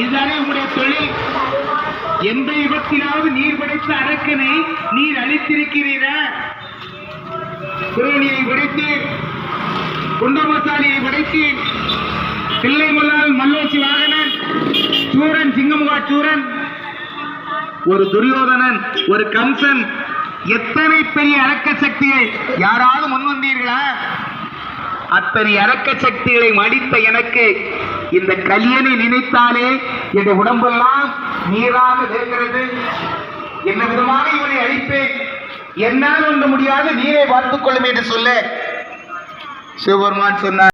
இதுதானே உங்களுடைய தொழில். எந்த யுகத்திலாவது நீர் படைத்த அரக்கனை நீர் அழித்திருக்கிறீர. குரோனியை படைத்தீர், குண்டமசாலியை படைத்தீர், பிள்ளை முல்லால் மல்லோச்சி வாகனன், சூரன் சிங்கமுகா சூரன், ஒரு துரியோதனன், ஒரு கம்சன், எத்தனை பெரிய அரக்க சக்திகள். யாராவது முன் வந்தீர்களா? அத்தனை அரக்க சக்திகளை மடித்த எனக்கு இந்த கலியனை நினைத்தாலே என் உடம்பெல்லாம் நீராக இருக்கிறது. என்ன விதமாக இவனை அழிப்பேன், என்னால் ஒன்று முடியாது, நீரை பார்த்துக் கொள்ளும் என்று சொல்ல சிவபெருமான் சொன்னார்.